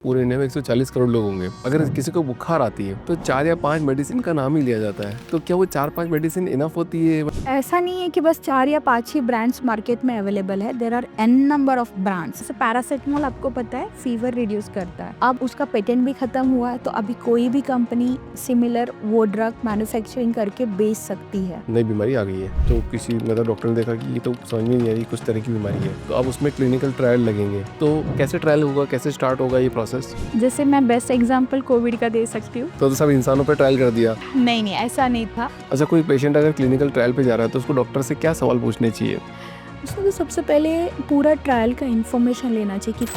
पूरे इंडिया में 140 करोड़ लोग होंगे। अगर किसी को बुखार आती है तो 4 या 5 मेडिसिन का नाम ही लिया जाता है। तो क्या वो 4-5 मेडिसिन इनफ होती है? ऐसा नहीं है कि बस 4 या 5 ही ब्रांड्स मार्केट में अवेलेबल है। There are an number of brands. जैसे पैरासिटामोल आपको पता है फीवर रिड्यूस करता है। अब उसका पेटेंट भी खत्म हुआ है, तो अभी कोई भी कंपनी सिमिलर वो ड्रग मैन्युफैक्चरिंग करके बेच सकती है। नई बीमारी आ गई है तो किसी मतलब डॉक्टर ने देखा कि ये तो समझ में नहीं आ रही, कुछ तरह की बीमारी है, तो अब उसमें क्लिनिकल ट्रायल लगेंगे। तो कैसे ट्रायल होगा, कैसे स्टार्ट होगा ये प्रोसेस? जैसे मैं बेस्ट एग्जांपल कोविड का दे सकती हूँ। तो सब इंसानों पर ट्रायल कर दिया? नहीं, ऐसा नहीं था। अच्छा, कोई पेशेंट अगर क्लिनिकल ट्रायल पे जा रहा है तो उसको डॉक्टर से क्या सवाल पूछने चाहिए? उसको तो सबसे पहले पूरा ट्रायल का इंफॉर्मेशन लेना चाहिए कि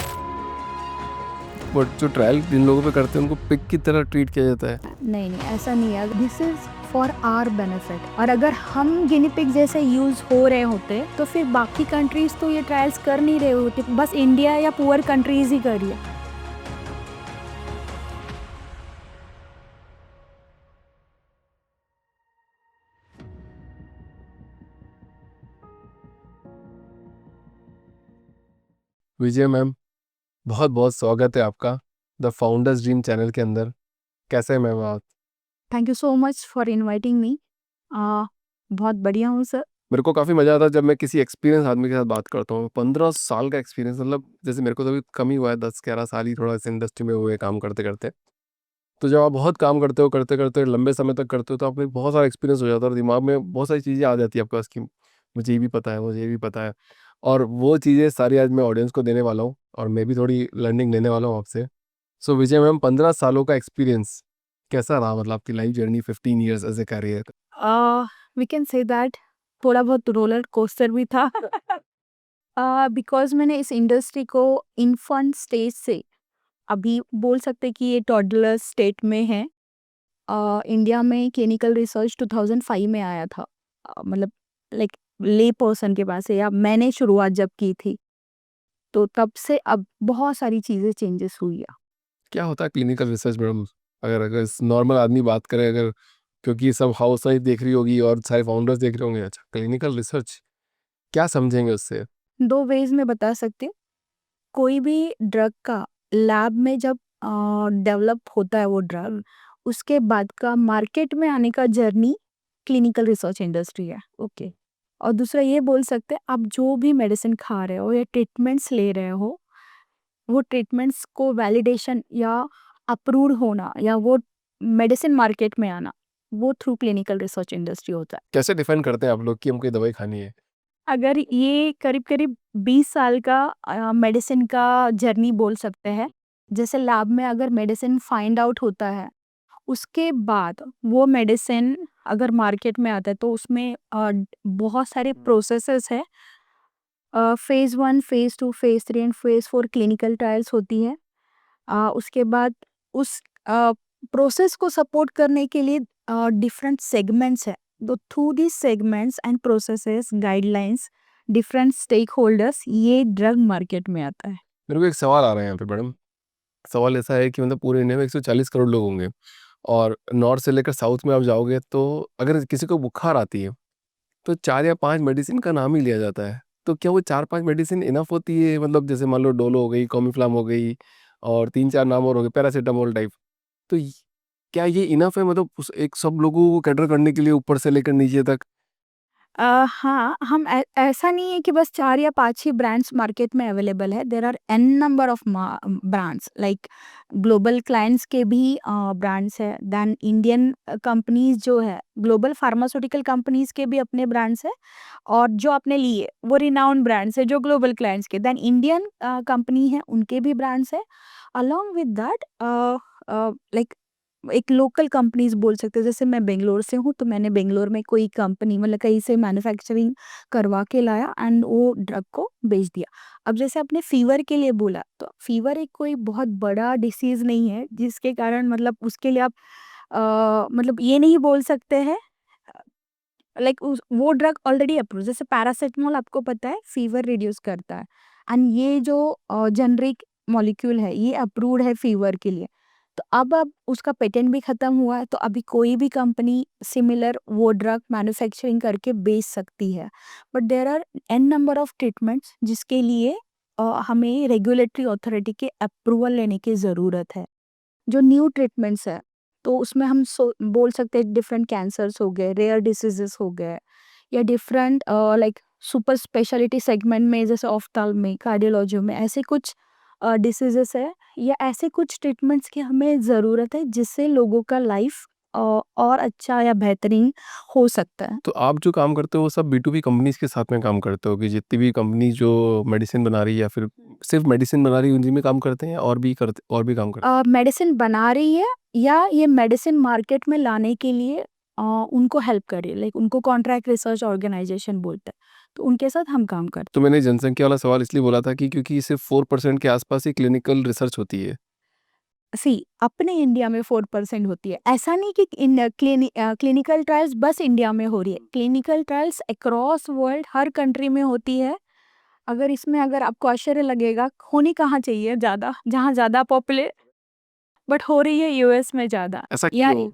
बट जो ट्रायल जिन लोगों पे करते हैं उनको पिक की तरह ट्रीट किया जाता है। नहीं, ऐसा नहीं है। This is for our benefit. और अगर हम गिनी पिग जैसे यूज हो रहे होते तो फिर बाकी कंट्रीज तो ये ट्रायल्स कर नहीं रहे होते, बस इंडिया या पुअर कंट्रीज ही कर रही है। विजय मैम, बहुत बहुत स्वागत है आपका द फाउंडर्स ड्रीम चैनल के अंदर। कैसे हैं मैम आप? Thank you so much for inviting me. बहुत बढ़िया हूँ सर। मेरे को काफ़ी मज़ा आता है जब मैं किसी एक्सपीरियंस आदमी के साथ बात करता हूँ। 15 साल का एक्सपीरियंस, मतलब जैसे मेरे को तो अभी कम ही हुआ है, 10-11 साल ही थोड़ा इस इंडस्ट्री में हुए काम करते-करते। तो जब आप बहुत काम करते हो, करते-करते लंबे समय तक करते हो तो आपको एक बहुत सारा एक्सपीरियंस हो जाता है और दिमाग में बहुत सारी चीज़ें आ जाती है आपके पास कि मुझे ये भी पता है, मुझे ये भी पता है। और वो चीज़ें सारी आज मैं ऑडियंस को देने वाला हूँ और मैं भी थोड़ी लर्निंग लेने वाला हूँ आपसे। सो विजय मैम, 15 सालों का एक्सपीरियंस कैसा रहा, मतलब आपकी life journey 15 years as a career? We can say that थोड़ा बहुत रोलर कोस्टर भी था। बिकॉज मैंने इस इंडस्ट्री को इन्फेंट स्टेज से अभी बोल सकते कि ये टॉडलर स्टेट में है। इंडिया में क्लिनिकल रिसर्च 2005 में आया था। मतलब लाइक ले पर्सन के पास है, या मैंने शुरुआत जब की थी, तो तब से अब बहुत सारी चीज़ें चेंजेस हुई है। क्या होता है क्लिनिकल रिसर्च मैडम? अगर अगर नॉर्मल आदमी बात करे, अगर क्योंकि सब हाउस वाइफ देख रही होगी और सारे फाउंडर्स देख रहे होंगे, अच्छा क्लिनिकल रिसर्च क्या समझेंगे उससे? 2 वेज़ में बता सकती हूँ। कोई भी ड्रग का लैब में जब डेवलप होता है वो ड्रग, उसके बाद का मार्केट में आने का जर्नी क्लिनिकल रिसर्च इंडस्ट्री है, ओके। और दूसरा ये बोल सकते हैं, आप जो भी मेडिसिन खा रहे हो या ट्रीटमेंट्स ले रहे हो, वो ट्रीटमेंट्स को वैलिडेशन या अप्रूव्ड होना या वो मेडिसिन मार्केट में आना, वो थ्रू क्लिनिकल रिसर्च इंडस्ट्री होता है। कैसे डिफाइन करते हैं आप लोग कि हमको ये दवाई खानी है? अगर ये करीब-करीब 20 साल का मेडिसिन का जर्नी बोल सकते हैं। जैसे लैब में अगर मेडिसिन फाइंड आउट होता है, उसके बाद वो मेडिसिन अगर मार्केट में आता है तो उसमें बहुत सारे प्रोसेसेस हैं। Phase 1, phase 2, phase 3 and phase 4 clinical trials होती है। उसके बाद उस प्रोसेस को सपोर्ट करने के लिए डिफरेंट सेगमेंट्स है। तो through this segments and processes, guidelines, different stake holders, ये ड्रग मार्केट में आता है। मेरे को एक सवाल आ रहा है यहाँ पे मैडम। सवाल ऐसा है कि मतलब पूरे इंडिया में 140 करोड़ लोग होंगे और नॉर्थ से लेकर साउथ में आप जाओगे तो अगर किसी को बुखार आती है तो 4 या 5 मेडिसिन का नाम ही लिया जाता है। तो क्या वो 4-5 मेडिसिन इनफ होती है? मतलब जैसे मान लो डोलो हो गई, कॉमिफ्लाम हो गई और 3-4 नाम और हो गए, पैरासिटामोल टाइप। तो क्या ये इनफ है, मतलब उस एक सब लोगों को कैटर करने के लिए ऊपर से लेकर नीचे तक? हाँ, हम ऐसा नहीं है कि बस 4 या 5 ही ब्रांड्स मार्केट में अवेलेबल है। There are an number of brands, like global clients के भी ब्रांड्स है। देन इंडियन कंपनीज जो है, ग्लोबल फार्मास्यूटिकल कंपनीज के भी अपने ब्रांड्स है। और जो आपने लिए वो रिनाउंड ब्रांड्स है जो ग्लोबल क्लाइंट्स के। देन इंडियन कंपनी है, उनके भी ब्रांड्स है। अलोंग विद दैट लाइक एक लोकल कंपनीज बोल सकते हैं। जैसे मैं बेंगलोर से हूँ, तो मैंने बेंगलोर में कोई कंपनी मतलब कहीं से मैन्युफैक्चरिंग करवा के लाया एंड वो ड्रग को बेच दिया। अब जैसे आपने फीवर के लिए बोला, तो फीवर एक कोई बहुत बड़ा डिसीज नहीं है जिसके कारण मतलब उसके लिए आप मतलब ये नहीं बोल सकते हैं। लाइक वो ड्रग ऑलरेडी अप्रूव, जैसे पैरासिटामोल आपको पता है फीवर रिड्यूस करता है। एंड ये जो जेनरिक मॉलिक्यूल है, ये अप्रूव्ड है फीवर के लिए। तो अब उसका पेटेंट भी खत्म हुआ है, तो अभी कोई भी कंपनी सिमिलर वो ड्रग मैन्युफैक्चरिंग करके बेच सकती है। But there are an number of treatments जिसके लिए हमें रेगुलेटरी अथॉरिटी के अप्रूवल लेने की ज़रूरत है। जो न्यू ट्रीटमेंट्स है, तो उसमें हम बोल सकते हैं डिफरेंट कैंसर्स हो गए, रेयर डिसीजेस हो गए, या different like super speciality segment में जैसे ऑफ्थाल्मी, कार्डियोलॉजी में ऐसे कुछ डिसीजेस है, या ऐसे कुछ ट्रीटमेंट्स की हमें ज़रूरत है जिससे लोगों का लाइफ और अच्छा या बेहतरीन हो सकता है। तो आप जो काम करते हो वो सब बी2बी कंपनीज़ के साथ में काम करते हो कि जितनी भी कंपनी जो मेडिसिन बना रही है या फिर सिर्फ़ मेडिसिन बना रही है उन्हीं में काम करते हैं या और भी काम करते हैं? मेडिसिन बना रही है या ये मेडिसिन मार्केट में लाने के लिए उनको हेल्प कर रही है, लाइक उनको कॉन्ट्रैक्ट रिसर्च ऑर्गेनाइजेशन बोलते हैं, तो उनके साथ हम काम करते तो मैंने जनसंख्या वाला सवाल इसलिए बोला था कि क्योंकि सिर्फ़ 4% के आसपास ही क्लिनिकल रिसर्च होती है। हैं। सी अपने इंडिया में 4% होती है, ऐसा नहीं कि क्लिनिकल ट्रायल्स बस इंडिया में हो रही है, क्लिनिकल ट्रायल्स अक्रॉस वर्ल्ड हर कंट्री में होती है। अगर आपको आश्चर्य लगेगा, होनी कहाँ चाहिए ज़्यादा, जहाँ ज़्यादा पॉपुलर, बट हो रही है यूएस में ज़्यादा। ऐसा या क्यों?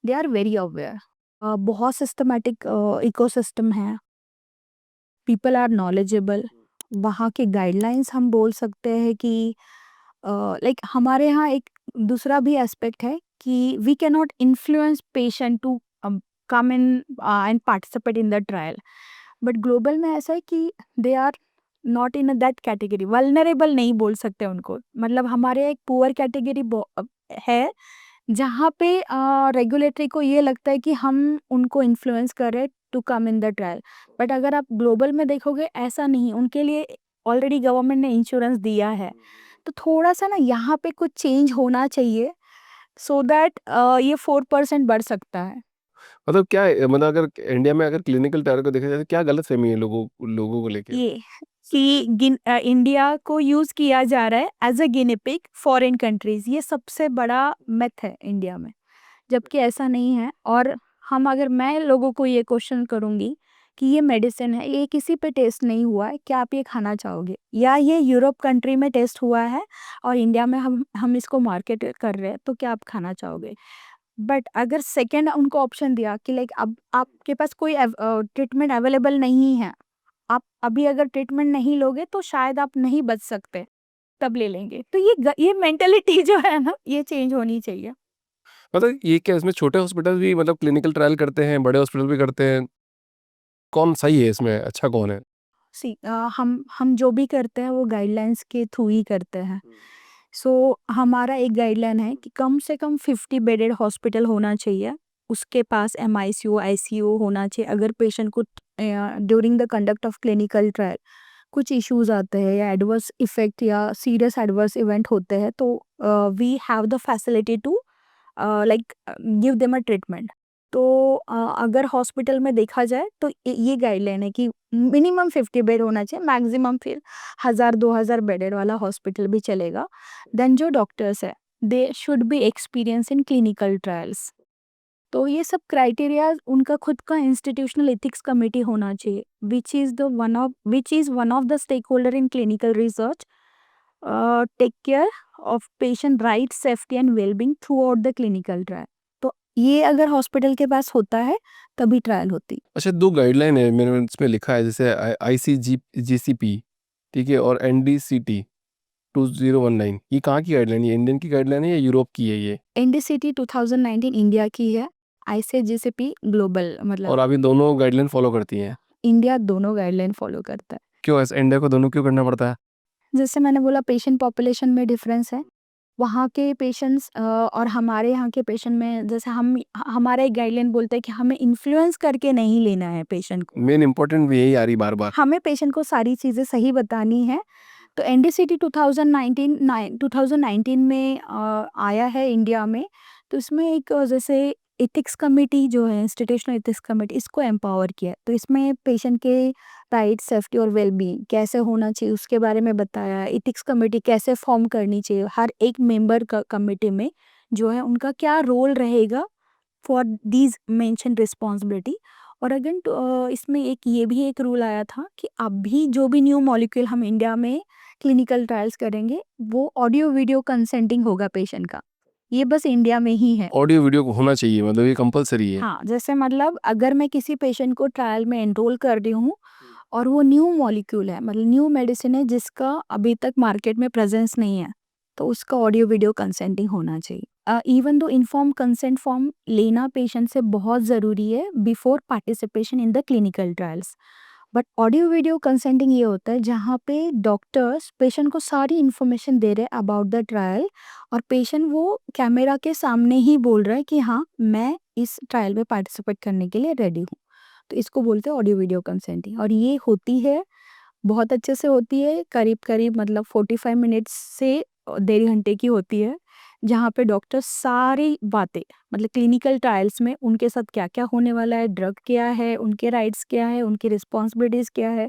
दे आर वेरी अवेयर, बहुत सिस्टमैटिक इकोसिस्टम है, पीपल आर नॉलेजेबल, वहाँ के गाइडलाइंस हम बोल सकते हैं कि लाइक हमारे यहाँ एक दूसरा भी एस्पेक्ट है कि we can not influence patient to come in and participate in the trial, but global में ऐसा है कि they are not in that category, vulnerable नहीं बोल सकते उनको, मतलब हमारे एक पुअर कैटेगरी है जहाँ पे रेगुलेटरी को ये लगता है कि हम उनको इन्फ्लुएंस करें to come in the trial, but अगर आप ग्लोबल में देखोगे ऐसा नहीं, उनके लिए ऑलरेडी गवर्नमेंट ने इंश्योरेंस दिया है, तो थोड़ा सा ना यहाँ पे कुछ चेंज होना चाहिए सो दैट ये 4% बढ़ सकता है। मतलब क्या है मतलब अगर इंडिया में अगर क्लिनिकल ट्रायल को देखा जाए तो क्या गलतफ़हमी है लोगों को लेके? ये कि इंडिया को यूज किया जा रहा है as a guinea pig foreign countries, ये सबसे बड़ा मिथ है इंडिया में, जबकि ऐसा नहीं है। और अगर मैं लोगों को ये क्वेश्चन करूंगी कि ये मेडिसिन है, ये किसी पे टेस्ट नहीं हुआ है, क्या आप ये खाना चाहोगे, या ये यूरोप कंट्री में टेस्ट हुआ है और इंडिया में हम इसको मार्केट कर रहे हैं, तो क्या आप खाना चाहोगे? बट अगर सेकंड उनको ऑप्शन दिया कि लाइक अब आपके पास कोई ट्रीटमेंट अवेलेबल नहीं है, आप अभी अगर ट्रीटमेंट नहीं लोगे तो शायद आप नहीं बच सकते, तब ले लेंगे। तो ये मेंटालिटी जो है ना, ये चेंज होनी चाहिए। मतलब ये क्या इसमें छोटे हॉस्पिटल भी मतलब क्लिनिकल ट्रायल करते हैं, बड़े हॉस्पिटल भी करते हैं? कौन सही है इसमें, अच्छा कौन है? सी हम जो भी करते हैं वो गाइडलाइंस के थ्रू ही करते हैं। सो हमारा एक गाइडलाइन है कि कम से कम 50 बेडेड हॉस्पिटल होना चाहिए, उसके पास एमआईसीयू आईसीयू होना चाहिए। अगर पेशेंट को during the conduct of clinical trial कुछ इश्यूज आते हैं या एडवर्स इफेक्ट या सीरियस एडवर्स इवेंट होते हैं, तो we have the facility to like give them a treatment. तो अगर हॉस्पिटल में देखा जाए तो ये गाइडलाइन है कि मिनिमम 50 बेड होना चाहिए, मैक्सिमम फिर 1000-2000 बेडेड वाला हॉस्पिटल भी चलेगा। देन जो डॉक्टर्स है, they should be experience in clinical trials. तो ये सब क्राइटेरिया उनका खुद का इंस्टीट्यूशनल एथिक्स कमेटी होना चाहिए, which is one of the stake holder in clinical research, take care of patient right safety and wellbeing throughout the clinical trial. तो ये अगर हॉस्पिटल के पास होता है तभी ट्रायल होती। अच्छा 2 गाइडलाइन है मैंने इसमें लिखा है जैसे आईसीजीसीपी ठीक है और एनडीसीटी 2019 ये कहाँ की गाइडलाइन है? ये इंडियन की गाइडलाइन है या यूरोप की है ये? एनडीसीटी 2019 इंडिया की है, आईसीजीसीपी ग्लोबल, मतलब और आप ये दोनों गाइडलाइन फॉलो करती हैं? इंडिया दोनों गाइडलाइन फॉलो करता है। क्यों ऐसा इंडिया को दोनों क्यों करना पड़ता है? जैसे मैंने बोला, पेशेंट पॉपुलेशन में डिफरेंस है, वहाँ के पेशेंट्स और हमारे यहाँ के पेशेंट में, जैसे हमारा एक गाइडलाइन बोलता है कि हमें इन्फ्लुएंस करके नहीं लेना है पेशेंट को, मेन इंपॉर्टेंट भी यही आ रही बार-बार। हमें पेशेंट को सारी चीज़ें सही बतानी है। तो एनडीसीटी 2019 में आया है इंडिया में, तो इसमें एक जैसे एथिक्स कमेटी जो है, इंस्टीट्यूशनल एथिक्स कमेटी, इसको एम्पावर किया है। तो इसमें पेशेंट के राइट सेफ्टी और वेलबींग कैसे होना चाहिए उसके बारे में बताया है, एथिक्स कमेटी कैसे फॉर्म करनी चाहिए, हर एक मेंबर का कमेटी में जो है उनका क्या रोल रहेगा फॉर दीज मेंशन रिस्पॉन्सिबिलिटी। और अगेन इसमें ये भी एक रूल आया था कि अभी जो भी न्यू मॉलिक्यूल हम इंडिया में क्लिनिकल ट्रायल्स करेंगे, वो ऑडियो वीडियो कंसेंटिंग होगा पेशेंट का, ये बस इंडिया में ही है। ऑडियो वीडियो को होना चाहिए मतलब ये कंपल्सरी है। हाँ, जैसे मतलब अगर मैं किसी पेशेंट को ट्रायल में एनरोल कर रही हूँ और वो न्यू मॉलिक्यूल है, मतलब न्यू मेडिसिन है जिसका अभी तक मार्केट में प्रेजेंस नहीं है, तो उसका ऑडियो वीडियो कंसेंटिंग होना चाहिए। Even though inform consent form लेना पेशेंट से बहुत ज़रूरी है before participation in the clinical trials. But audio video consenting ये होता है जहाँ पे डॉक्टर्स पेशेंट को सारी इन्फॉर्मेशन दे रहे हैं अबाउट द ट्रायल, और पेशेंट वो कैमरा के सामने ही बोल रहा है कि हाँ, मैं इस ट्रायल में पार्टिसिपेट करने के लिए रेडी हूँ। तो इसको बोलते हैं ऑडियो वीडियो कंसेंटिंग, और ये होती है, बहुत अच्छे से होती है, करीब-करीब मतलब 45 मिनट्स से 1.5 घंटे की होती है, जहाँ पे डॉक्टर सारी बातें, मतलब क्लिनिकल ट्रायल्स में उनके साथ क्या-क्या होने वाला है, ड्रग क्या है, उनके राइट्स क्या है, उनकी रिस्पॉन्सिबिलिटीज़ क्या है,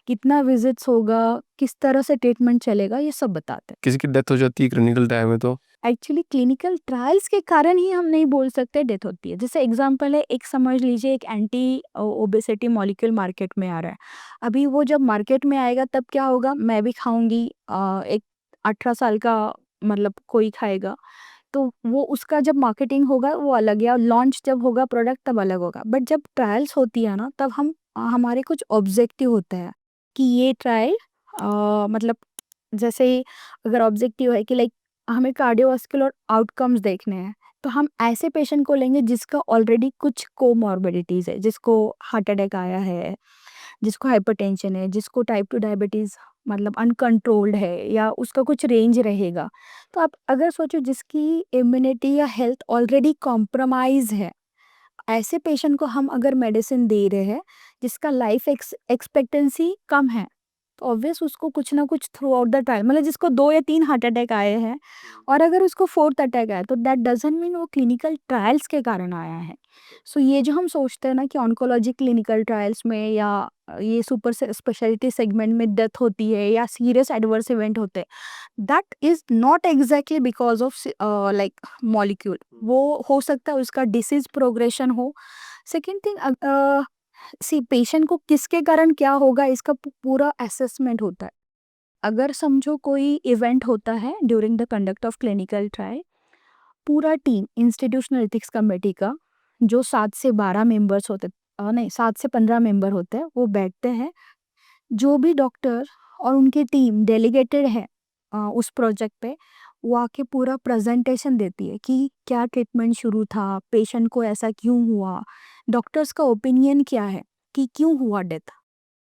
कितना विज़िट्स होगा, किस तरह से ट्रीटमेंट चलेगा, ये सब बताते हैं। किसी की डेथ हो जाती है क्लिनिकल टाइम में तो? एक्चुअली क्लिनिकल ट्रायल्स के कारण ही हम नहीं बोल सकते डेथ होती है। जैसे एग्जांपल है, एक समझ लीजिए एक एंटी ओबेसिटी मॉलिक्यूल मार्केट में आ रहा है। अभी वो जब मार्केट में आएगा तब क्या होगा, मैं भी खाऊँगी, एक 18 साल का मतलब कोई खाएगा, तो वो उसका जब मार्केटिंग होगा वो अलग है, और लॉन्च जब होगा प्रोडक्ट तब अलग होगा। बट जब ट्रायल्स होती है ना, तब हम हमारे कुछ ऑब्जेक्टिव होते हैं कि ये ट्रायल मतलब जैसे अगर ऑब्जेक्टिव है कि लाइक हमें कार्डियोवास्कुलर आउटकम्स देखने हैं, तो हम ऐसे पेशेंट को लेंगे जिसका ऑलरेडी कुछ कोमॉर्बिडिटीज़ है, जिसको हार्ट अटैक आया है, जिसको हाइपरटेंशन है, जिसको टाइप 2 डायबिटीज़ मतलब अनकंट्रोल्ड है, या उसका कुछ रेंज रहेगा। तो आप अगर सोचो जिसकी इम्यूनिटी या हेल्थ ऑलरेडी कॉम्प्रोमाइज़ है, ऐसे पेशेंट को हम अगर मेडिसिन दे रहे हैं, जिसका लाइफ एक्सपेक्टेंसी कम है, तो ऑब्वियस उसको कुछ ना कुछ थ्रू आउट द टाइम, मतलब जिसको 2 या 3 हार्ट अटैक आए हैं, और अगर उसको 4th अटैक आया, तो दैट डज़न्ट मीन वो क्लिनिकल ट्रायल्स के कारण आया है। सो ये जो हम सोचते हैं ना कि ऑन्कोलॉजी क्लिनिकल ट्रायल्स में या ये सुपर स्पेशलिटी सेगमेंट में डेथ होती है या सीरियस एडवर्स इवेंट होते हैं, that is not exactly because of like molecule. वो हो सकता है उसका डिसीज़ प्रोग्रेशन हो। सेकंड थिंग, सी पेशेंट को किसके कारण क्या होगा इसका पूरा असेसमेंट होता है। अगर समझो कोई इवेंट होता है during the conduct of clinical trial, पूरा टीम इंस्टीट्यूशनल एथिक्स कमेटी का जो 7 से 12 मेंबर्स होते, नहीं 7 से 15 मेंबर होते हैं, वो बैठते हैं। जो भी डॉक्टर और उनकी टीम डेलीगेटेड है उस प्रोजेक्ट पे, वो आके पूरा प्रेजेंटेशन देती है कि क्या ट्रीटमेंट शुरू था, पेशेंट को ऐसा क्यों हुआ, डॉक्टर्स का ओपिनियन क्या है कि क्यों हुआ डेथ,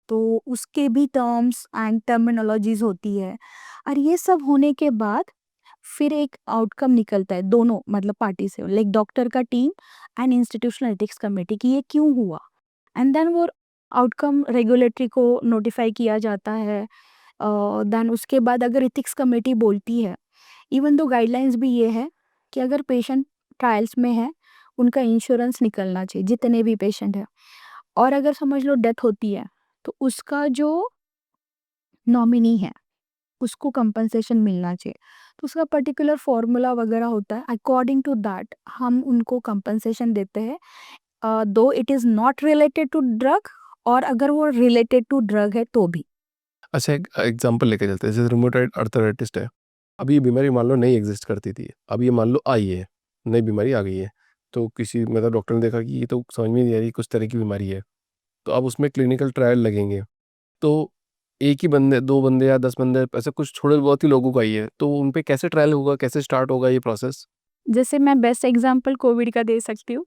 तो उसके भी टर्म्स एंड टर्मिनोलॉजीज होती है। और ये सब होने के बाद फिर एक आउटकम निकलता है दोनों मतलब पार्टी से, लाइक डॉक्टर का team and institutional ethics committee, कि ये क्यों हुआ, एंड देन वो आउटकम रेगुलेटरी को नोटिफाई किया जाता है। देन उसके बाद अगर एथिक्स कमेटी बोलती है, इवन दो गाइडलाइंस भी ये है कि अगर पेशेंट ट्रायल्स में है, उनका इंश्योरेंस निकलना चाहिए जितने भी पेशेंट है, और अगर समझ लो डेथ होती है, तो उसका जो नॉमिनी है उसको कंपनसेशन मिलना चाहिए। तो उसका पर्टिकुलर फॉर्मूला वगैरह होता है, अकॉर्डिंग टू दैट हम उनको कंपनसेशन देते हैं, though it is not related to drug, और अगर वो रिलेटेड टू ड्रग है तो भी। अच्छा, एक एग्जांपल लेके चलते हैं, जैसे रूमेटॉइड अर्थराइटिस है। अभी ये बीमारी मान लो नहीं एग्जिस्ट करती थी, अब ये मान लो आई है, नई बीमारी आ गई है, तो किसी मतलब डॉक्टर ने देखा कि ये तो समझ में नहीं आ रही, कुछ तरह की बीमारी है, तो अब उसमें क्लिनिकल ट्रायल लगेंगे। तो एक ही बंदे, 2 बंदे या 10 बंदे, ऐसे कुछ थोड़े बहुत ही लोगों का ही है, तो उन पे कैसे ट्रायल होगा, कैसे स्टार्ट होगा ये प्रोसेस? जैसे मैं बेस्ट एग्जांपल कोविड का दे सकती हूँ।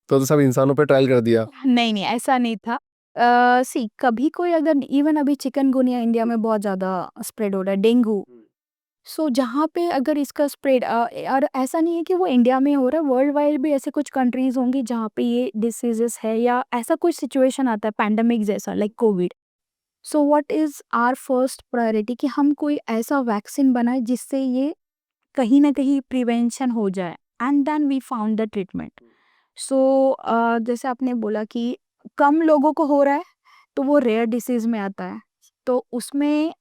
तो सब इंसानों पे ट्रायल कर दिया। नहीं, नहीं ऐसा नहीं था। सी कभी कोई अगर इवन अभी चिकनगुनिया इंडिया में बहुत ज़्यादा स्प्रेड हो रहा है, डेंगू। सो जहाँ पे अगर इसका स्प्रेड और ऐसा नहीं है कि वो इंडिया में हो रहा है, वर्ल्ड वाइड भी ऐसे कुछ कंट्रीज़ होंगी जहाँ पे ये डिसीज़ेज़ है या ऐसा कुछ सिचुएशन आता है पैंडेमिक जैसा like Covid. So what is our first priority कि हम कोई ऐसा वैक्सीन बनाएँ जिससे ये कहीं न कहीं प्रिवेंशन हो जाए, and then we found the treatment. So जैसे आपने बोला कि कम लोगों को हो रहा है, तो वो रेयर डिसीज़ में आता है। तो उसमें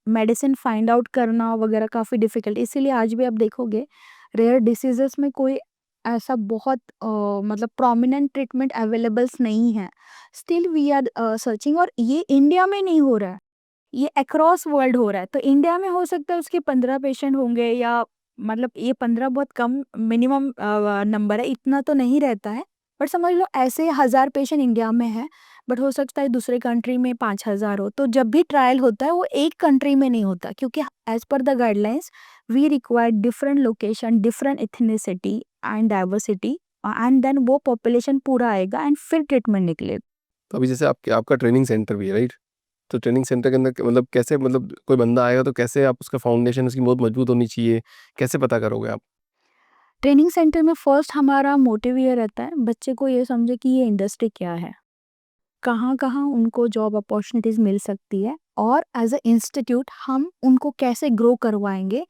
मेडिसिन फाइंड आउट करना वगैरह काफ़ी डिफ़िकल्ट, इसीलिए आज भी आप देखोगे रेयर डिसीज़ेज़ में कोई ऐसा बहुत मतलब प्रोमिनेंट ट्रीटमेंट अवेलेबल्स नहीं है। स्टिल वी आर सर्चिंग, और ये इंडिया में नहीं हो रहा है, ये अक्रॉस वर्ल्ड हो रहा है। तो इंडिया में हो सकता है उसके 15 पेशेंट होंगे, या मतलब ये 15 बहुत कम मिनिमम नंबर है, इतना तो नहीं रहता है। बट समझ लो ऐसे 1000 पेशेंट इंडिया में है, बट हो सकता है दूसरे कंट्री में 5,000 हो। तो जब भी ट्रायल होता है वो एक कंट्री में नहीं होता, क्योंकि as per the guidelines we require different location, different ethnicity and diversity, and then वो पॉपुलेशन पूरा आएगा एंड फिर ट्रीटमेंट निकले। तो अभी जैसे आपका ट्रेनिंग सेंटर भी है, राइट? तो ट्रेनिंग सेंटर के अंदर मतलब कैसे, मतलब कोई बंदा आएगा तो कैसे आप उसका फाउंडेशन उसकी बहुत मजबूत होनी चाहिए, कैसे पता करोगे आप? ट्रेनिंग सेंटर में फर्स्ट हमारा मोटिव ये रहता है बच्चे को ये समझे कि ये इंडस्ट्री क्या है, कहाँ कहाँ उनको जॉब अपॉर्चुनिटीज मिल सकती है, और एज अ इंस्टीट्यूट हम उनको कैसे ग्रो करवाएंगे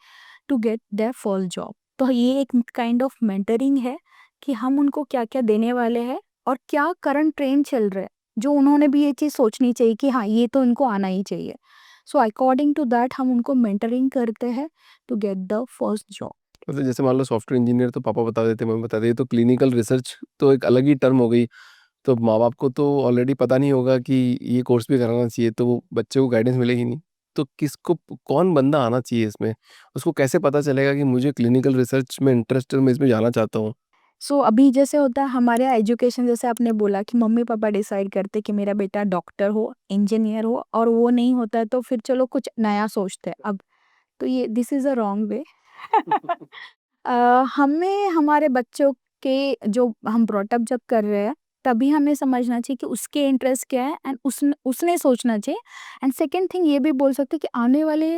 to get their first job. तो ये एक काइंड ऑफ मेंटरिंग है कि हम उनको क्या क्या देने वाले हैं और क्या करंट ट्रेंड चल रहा है, जो उन्होंने भी ये चीज़ सोचनी चाहिए कि हाँ ये तो इनको आना ही चाहिए। सो अकॉर्डिंग टू दैट हम उनको मेंटरिंग करते हैं to get the first job. मतलब जैसे मान लो सॉफ्टवेयर इंजीनियर तो पापा बता देते, मम्मी बता देती, तो क्लिनिकल रिसर्च तो एक अलग ही टर्म हो गई। तो माँ बाप को तो ऑलरेडी पता नहीं होगा कि ये कोर्स भी कराना चाहिए, तो वो बच्चे को गाइडेंस मिलेगी नहीं। तो किसको, कौन बंदा आना चाहिए इसमें? उसको कैसे पता चलेगा कि मुझे क्लिनिकल रिसर्च में इंटरेस्ट है, मैं इसमें जाना चाहता हूँ? सो अभी जैसे होता है हमारे यहाँ एजुकेशन, जैसे आपने बोला कि मम्मी पापा डिसाइड करते कि मेरा बेटा डॉक्टर हो, इंजीनियर हो, और वो नहीं होता है तो फिर चलो कुछ नया सोचते हैं अब। तो ये this is a wrong way. हमें हमारे बच्चों के जो हम ब्रॉट अप जब कर रहे हैं, तभी हमें समझना चाहिए कि उसके इंटरेस्ट क्या है एंड उसने सोचना चाहिए। एंड सेकंड थिंग ये भी बोल सकते हैं कि आने वाले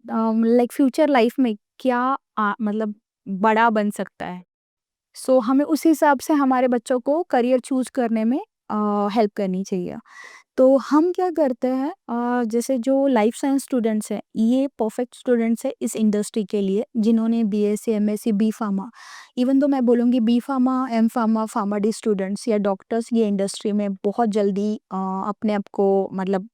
लाइक फ्यूचर लाइफ में क्या मतलब बड़ा बन सकता है। सो हमें उस हिसाब से हमारे बच्चों को करियर चूज़ करने में हेल्प करनी चाहिए। तो हम क्या करते हैं, जैसे जो लाइफ साइंस स्टूडेंट्स हैं, ये परफेक्ट स्टूडेंट्स हैं इस इंडस्ट्री के लिए, जिन्होंने BSc, MSc, B pharma, even तो मैं बोलूँगी B pharma, M pharma, pharma D students या डॉक्टर्स ये इंडस्ट्री में बहुत जल्दी अपने आप को मतलब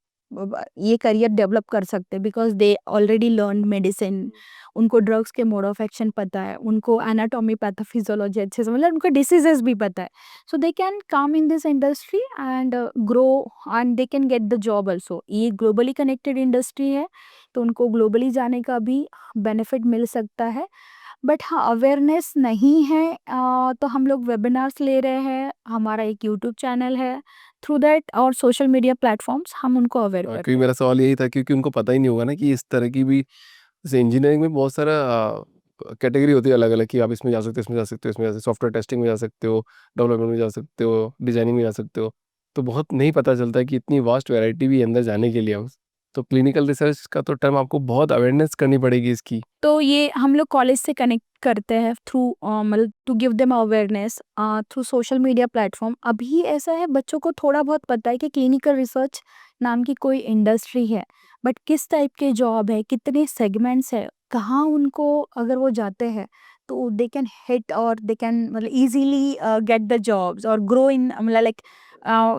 ये करियर डेवलप कर सकते हैं, because they already learn medicine, उनको ड्रग्स के मोड ऑफ एक्शन पता है, उनको एनाटॉमी पैथोफिजियोलॉजी अच्छे से, मतलब उनको डिसीजेस भी पता है। So they can come in this industry and grow and they can get the job also। ये ग्लोबली कनेक्टेड इंडस्ट्री है, तो उनको ग्लोबली जाने का भी बेनिफिट मिल सकता है। बट हाँ, अवेयरनेस नहीं है, तो हम लोग वेबिनार्स ले रहे हैं, हमारा एक यूट्यूब चैनल है, थ्रू दैट और सोशल मीडिया प्लेटफॉर्म्स हम उनको अवेयर कर क्योंकि रहे हैं। मेरा सवाल यही था, क्योंकि उनको पता ही नहीं होगा ना कि इस तरह की भी, जैसे इंजीनियरिंग में बहुत सारा कैटेगरी होती है अलग अलग, कि आप इसमें जा सकते हो, इसमें जा सकते हो, इसमें जा सकते हो, सॉफ्टवेयर टेस्टिंग में जा सकते हो, डेवलपमेंट में जा सकते हो, डिजाइनिंग में जा सकते हो। तो बहुत नहीं पता चलता है कि इतनी वास्ट वैरायटी भी है अंदर जाने के लिए। तो क्लिनिकल रिसर्च का तो टर्म आपको बहुत अवेयरनेस करनी पड़ेगी इसकी। तो ये हम लोग कॉलेज से कनेक्ट करते हैं थ्रू मतलब to give them awareness through social media platform. अभी ऐसा है बच्चों को थोड़ा बहुत पता है कि क्लिनिकल रिसर्च नाम की कोई इंडस्ट्री है, बट किस टाइप के जॉब है, कितने सेगमेंट्स है, कहाँ उनको अगर वो जाते हैं तो दे कैन हिट और दे कैन मतलब इजीली गेट द जॉब्स और ग्रो इन मतलब लाइक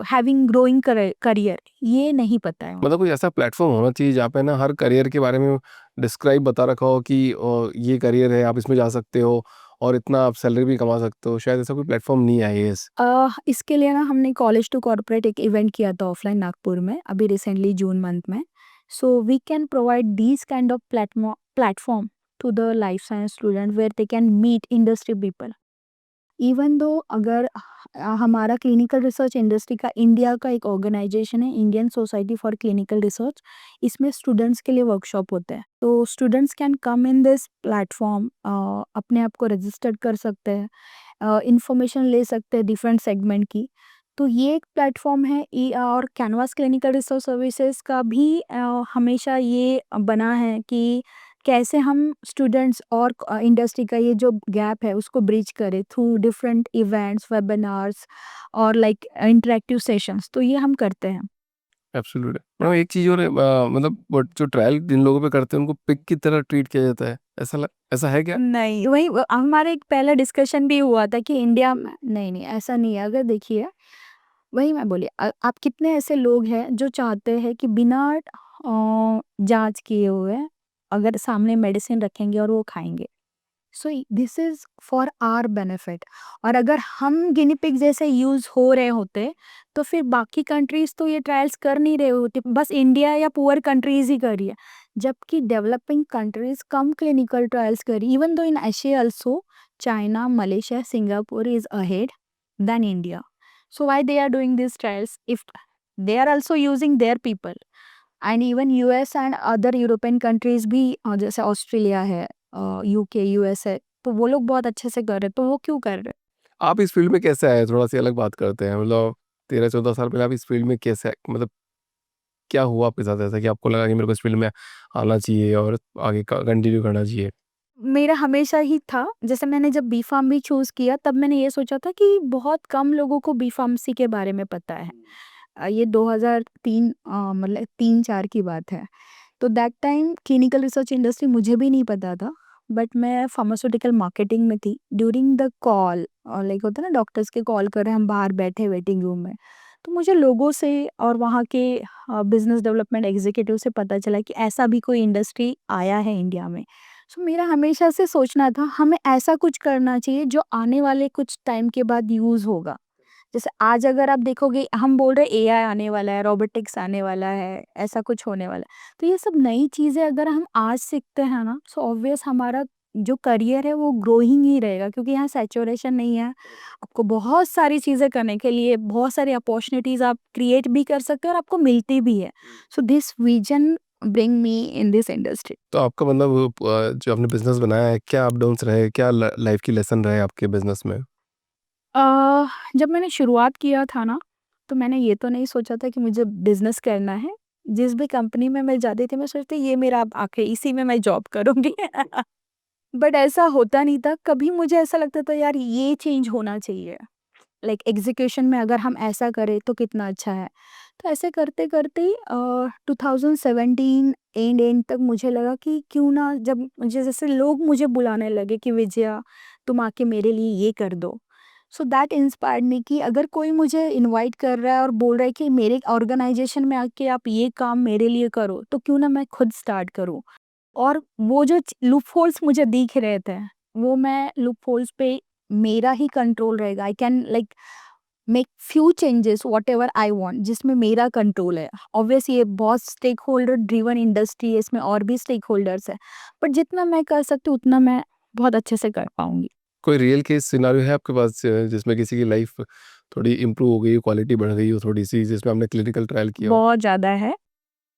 हैविंग ग्रोइंग करियर, ये नहीं पता है। मतलब कोई ऐसा प्लेटफॉर्म होना चाहिए जहाँ पे ना हर करियर के बारे में डिस्क्राइब बता रखा हो कि ये करियर है, आप इसमें जा सकते हो और इतना आप सैलरी भी कमा सकते हो। शायद ऐसा कोई प्लेटफॉर्म नहीं है ये। इसके लिए ना हमने कॉलेज टू कॉर्पोरेट एक इवेंट किया था ऑफलाइन नागपुर में अभी रिसेंटली जून मंथ में। So we can provide these kind of platform to the life science student where they can meet industry people. Even though अगर हमारा क्लिनिकल रिसर्च इंडस्ट्री का India का एक ऑर्गेनाइजेशन है, Indian society for clinical research, इसमें students के लिए workshop होते हैं, तो students can come in this platform, अपने आप को रजिस्टर कर सकते हैं, इंफॉर्मेशन ले सकते हैं डिफरेंट सेगमेंट की। तो ये एक प्लेटफॉर्म है और कैनवास क्लिनिकल रिसर्च सर्विसेज का भी हमेशा ये बना है कि कैसे हम स्टूडेंट्स और इंडस्ट्री का ये जो गैप है उसको ब्रिज करें थ्रू डिफरेंट इवेंट्स, वेबिनार्स और लाइक इंटरेक्टिव सेशंस, तो ये हम करते हैं। एब्सोल्युटली। मैडम एक चीज़ और है, मतलब वो जो ट्रायल जिन लोगों पे करते हैं उनको पिग की तरह ट्रीट किया जाता है, ऐसा है क्या? नहीं, वही हमारा एक पहला डिस्कशन भी हुआ था कि इंडिया में नहीं, नहीं ऐसा नहीं है। अगर देखिए, वही मैं बोली आप कितने ऐसे लोग हैं जो चाहते हैं कि बिना जाँच किए हुए अगर सामने मेडिसिन रखेंगे और वो खाएँगे। So this is for our benefit, और अगर हम गिनी पिग जैसे यूज़ हो रहे होते, तो फिर बाकी कंट्रीज़ तो ये ट्रायल्स कर नहीं रहे होते, बस इंडिया या पुअर कंट्रीज़ ही कर रही है। जबकि डेवलपिंग कंट्रीज़ कम क्लिनिकल ट्रायल्स कर रही, even though in Asia also China, Malaysia, Singapore is ahead than India. So why they are doing these trials if they are also using their people and even US and other European countries भी जैसे Australia है, UK, US है, तो वो लोग बहुत अच्छे से कर रहे हैं, तो वो क्यों कर रहे आप इस फील्ड में कैसे आए? थोड़ा-सी अलग बात करते हैं। मतलब 13-14 साल पहले आप इस फील्ड में कैसे आए? मतलब क्या हुआ आपके साथ ऐसा कि आपको लगा कि मेरे को इस फील्ड में आना चाहिए और आगे क कंटिन्यू करना चाहिए? मेरा हमेशा ही था, जैसे मैंने जब बी-फार्म भी चूज़ किया तब मैंने ये सोचा था कि बहुत कम लोगों को बी-फार्मेसी के बारे में पता है। ये 2003 मतलब 3-4 की बात है। तो that time clinical research industry मुझे भी नहीं पता था, बट मैं फार्मास्यूटिकल मार्केटिंग में थी। ड्यूरिंग द कॉल लाइक होता है ना डॉक्टर्स के कॉल कर रहे हैं, हम बाहर बैठे वेटिंग रूम में। तो मुझे लोगों से और वहाँ के बिज़नेस डेवलपमेंट एग्ज़ीक्यूटिव से पता चला कि ऐसा भी कोई इंडस्ट्री आया है इंडिया में। सो मेरा हमेशा से सोचना था हमें ऐसा कुछ करना चाहिए जो आने वाले कुछ टाइम के बाद यूज़ होगा। जैसे आज अगर आप देखोगे हम बोल रहे हैं एआई आने वाला है, रोबोटिक्स आने वाला है, ऐसा कुछ होने वाला है। तो ये सब नई चीज़ें अगर हम आज सीखते हैं ना, सो ऑब्वियस हमारा जो करियर है वो ग्रोइंग ही रहेगा, क्योंकि यहाँ सैचुरेशन नहीं है। आपको बहुत सारी चीज़ें करने के लिए बहुत सारी अपॉर्च्युनिटीज़ आप क्रिएट भी कर सकते हो और आपको मिलती भी है। So this vision bring me in this industry. तो आपका मतलब जो आपने बिज़नेस बनाया है, क्या अप डाउन्स रहे? क्या ल लाइफ़ की लेसन रहे आपके बिज़नेस में? जब मैंने शुरुआत किया था ना, तो मैंने ये तो नहीं सोचा था कि मुझे बिज़नेस करना है। जिस भी कंपनी में मैं जाती थी, मैं सोचती ये मेरा अब आखिर इसी में मैं जॉब करूँगी। बट ऐसा होता नहीं था। कभी मुझे ऐसा लगता था यार ये चेंज होना चाहिए। लाइक एग्ज़ीक्यूशन में अगर हम ऐसा करें तो कितना अच्छा है। तो ऐसे करते-करते 2017 एंड तक मुझे लगा कि क्यों ना, जब मुझे जैसे लोग मुझे बुलाने लगे कि विजया तुम आके मेरे लिए ये कर दो। सो दैट इंस्पायर्ड मी कि अगर कोई मुझे इनवाइट कर रहा है और बोल रहा है कि मेरे ऑर्गेनाइज़ेशन में आके आप ये काम मेरे लिए करो, तो क्यों ना मैं खुद स्टार्ट करूँ। और वो जो लूपहोल्स मुझे दिख रहे थे, वो मैं लूपहोल्स पे मेरा ही कंट्रोल रहेगा। I can like make few changes whatever I want, जिसमें मेरा कंट्रोल है। ऑब्वियस ये बहुत स्टेक होल्डर ड्रिवन इंडस्ट्री है, इसमें और भी स्टेक होल्डर्स है, बट जितना मैं कर सकती हूँ उतना मैं बहुत अच्छे से कर पाऊंगी। कोई रियल केस सिनेरियो है आपके पास जिसमें किसी की लाइफ़ थोड़ी इम्प्रूव हो गई हो, क्वालिटी बढ़ गई हो थोड़ी-सी, जिसमें आपने क्लिनिकल ट्रायल किया हो? बहुत ज़्यादा है।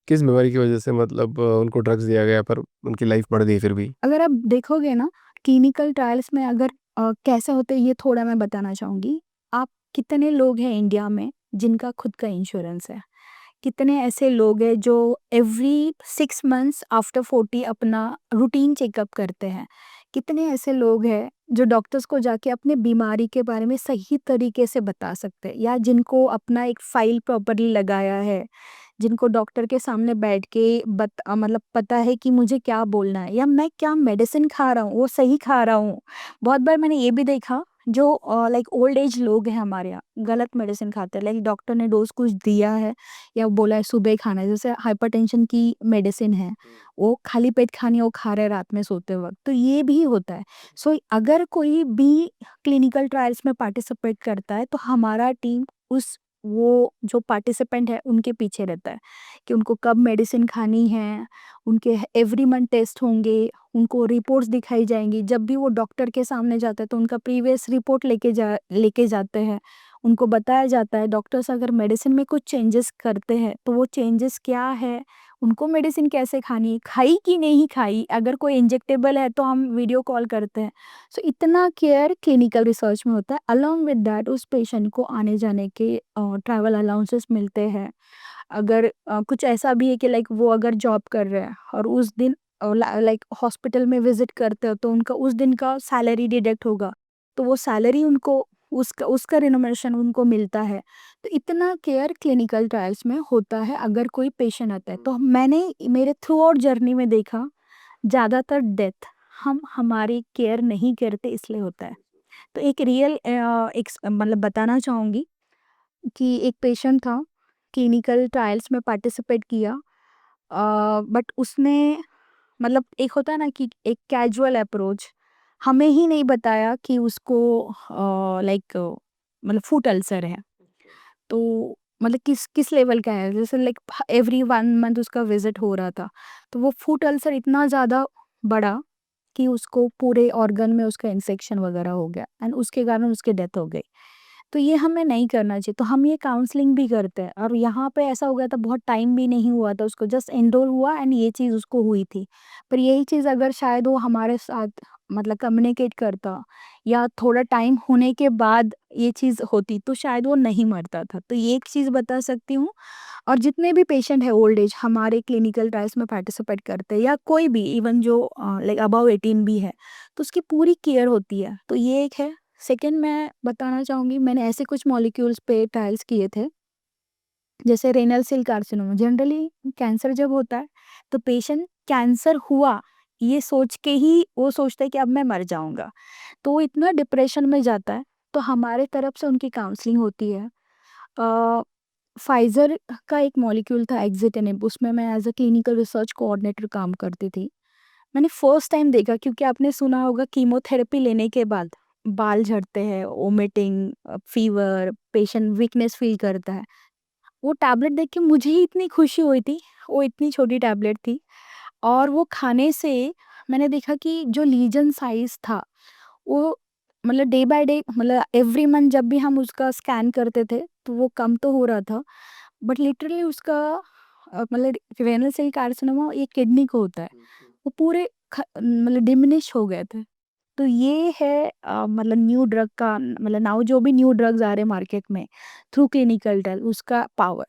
किस बीमारी की वजह से मतलब उनको ड्रग्स दिया गया पर उनकी लाइफ़ बढ़ गई फिर भी? अगर आप देखोगे ना क्लिनिकल ट्रायल्स में अगर कैसे होते हैं ये थोड़ा मैं बताना चाहूँगी। आप कितने लोग हैं इंडिया में जिनका खुद का इंश्योरेंस है? कितने ऐसे लोग हैं जो एवरी 6 मंथ्स आफ्टर 40 अपना रूटीन चेकअप करते हैं? कितने ऐसे लोग हैं जो डॉक्टर्स को जाके अपने बीमारी के बारे में सही तरीके से बता सकते हैं, या जिनको अपना एक फाइल प्रॉपर्ली लगाया है, जिनको डॉक्टर के सामने बैठ के मतलब पता है कि मुझे क्या बोलना है या मैं क्या मेडिसिन खा रहा हूँ, वो सही खा रहा हूँ। बहुत बार मैंने ये भी देखा जो लाइक ओल्ड एज लोग हैं हमारे यहाँ, गलत मेडिसिन खाते हैं। लाइक डॉक्टर ने डोज़ कुछ दिया है या बोला है सुबह खाना है, जैसे हाइपरटेंशन की मेडिसिन है, वो खाली पेट खानी है, वो खा रहे हैं रात में सोते वक़्त, तो ये भी होता है। सो अगर कोई भी क्लिनिकल ट्रायल्स में पार्टिसिपेट करता है, तो हमारा टीम उस वो जो पार्टिसिपेंट है उनके पीछे रहता है कि उनको कब मेडिसिन खानी है, उनके एवरी मंथ टेस्ट होंगे, उनको रिपोर्ट्स दिखाई जाएँगी। जब भी वो डॉक्टर के सामने जाते हैं तो उनका प्रीवियस रिपोर्ट लेके जाते हैं। उनको बताया जाता है डॉक्टर्स अगर मेडिसिन में कुछ चेंजेस करते हैं तो वो चेंजेस क्या है, उनको मेडिसिन कैसे खानी है, खाई कि नहीं खाई, अगर कोई इंजेक्टेबल है तो हम वीडियो कॉल करते हैं। सो इतना केयर क्लिनिकल रिसर्च में होता है। अलोंग विद दैट उस पेशेंट को आने-जाने के ट्रैवल अलाउंसेस मिलते हैं। अगर कुछ ऐसा भी है कि लाइक वो अगर जॉब कर रहे हैं और उस दिन लाइक हॉस्पिटल में विज़िट करते हो तो उनका उस दिन का सैलरी डिडक्ट होगा। तो वो सैलरी उनको उसका उसका रिनोवेशन उनको मिलता है। तो इतना केयर क्लिनिकल ट्रायल्स में होता है अगर कोई पेशेंट आता है। तो मैंने मेरे थ्रू आउट जर्नी में देखा ज़्यादातर डेथ हम हमारी केयर नहीं करते इसलिए होता है। तो एक रियल मतलब बताना चाहूँगी कि एक पेशेंट था, क्लिनिकल ट्रायल्स में पार्टिसिपेट किया, बट उसने मतलब एक होता है ना कि एक कैजुअल अप्रोच, हमें ही नहीं बताया कि उसको लाइक मतलब फूट अल्सर है। तो मतलब किस किस लेवल का है, जैसे लाइक एवरी 1 मंथ उसका विज़िट हो रहा था। तो वो फूट अल्सर इतना ज़्यादा बढ़ा कि उसको पूरे ऑर्गन में उसका इन्फेक्शन वगैरह हो गया एंड उसके कारण उसकी डेथ हो गई। तो ये हमें नहीं करना चाहिए। तो हम ये काउंसलिंग भी करते हैं और यहाँ पे ऐसा हो गया था, बहुत टाइम भी नहीं हुआ था उसको, जस्ट एनरोल हुआ एंड ये चीज़ उसको हुई थी। पर यही चीज़ अगर शायद वो हमारे साथ मतलब कम्युनिकेट करता या थोड़ा टाइम होने के बाद ये चीज़ होती तो शायद वो नहीं मरता था। तो ये एक चीज़ बता सकती हूँ। और जितने भी पेशेंट है ओल्ड एज हमारे क्लिनिकल ट्रायल्स में पार्टिसिपेट करते हैं या कोई भी इवन जो लाइक अबव 18 भी है, तो उसकी पूरी केयर होती है। तो ये एक है। सेकंड मैं बताना चाहूँगी, मैंने ऐसे कुछ मॉलिक्यूल्स पे ट्रायल्स किए थे, जैसे renal cell carcinoma. Generally cancer जब होता है तो पेशेंट कैंसर हुआ ये सोच के ही वो सोचता है कि अब मैं मर जाऊँगा, तो वो इतना डिप्रेशन में जाता है। तो हमारे तरफ से उनकी काउंसलिंग होती है। फाइज़र का एक मॉलिक्यूल था एक्ज़िटेनिब, उसमें मैं as a clinical research coordinator काम करती थी। मैंने फर्स्ट टाइम देखा, क्योंकि आपने सुना होगा कीमोथेरेपी लेने के बाद बाल झड़ते हैं, vomiting, fever, patient weakness feel करता है। वो टैबलेट देख के मुझे ही इतनी खुशी हुई थी, वो इतनी छोटी टैबलेट थी और वो खाने से मैंने देखा कि जो लीजन साइज़ था, वो मतलब डे बाय डे मतलब एवरी मंथ जब भी हम उसका स्कैन करते थे, तो वो कम तो हो रहा था, बट लिटरली उसका मतलब रेनल सेल कार्सिनोमा ये किडनी को होता है, वो पूरे मतलब डिमिनिश हो गए थे। तो ये है मतलब न्यू ड्रग का मतलब नाउ जो भी न्यू ड्रग्स आ रहे हैं मार्केट में थ्रू क्लिनिकल ट्रायल उसका पावर।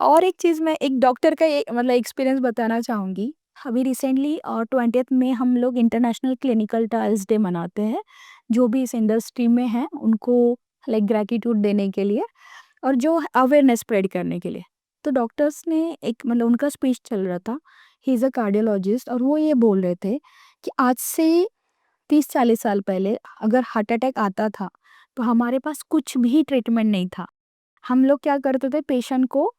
और एक चीज़ मैं एक डॉक्टर का ये मतलब एक्सपीरियंस बताना चाहूँगी। अभी रिसेंटली 20th में हम लोग इंटरनेशनल क्लिनिकल ट्रायल्स डे मनाते हैं। जो भी इस इंडस्ट्री में हैं उनको लाइक ग्रैटिट्यूड देने के लिए और जो अवेयरनेस स्प्रेड करने के लिए। तो डॉक्टर्स ने एक मतलब उनका स्पीच चल रहा था। ही इज़ अ कार्डियोलॉजिस्ट और वो ये बोल रहे थे कि आज से 30-40 साल पहले अगर हार्ट अटैक आता था, तो हमारे पास कुछ भी ट्रीटमेंट नहीं था। हम लोग क्या करते थे, पेशेंट को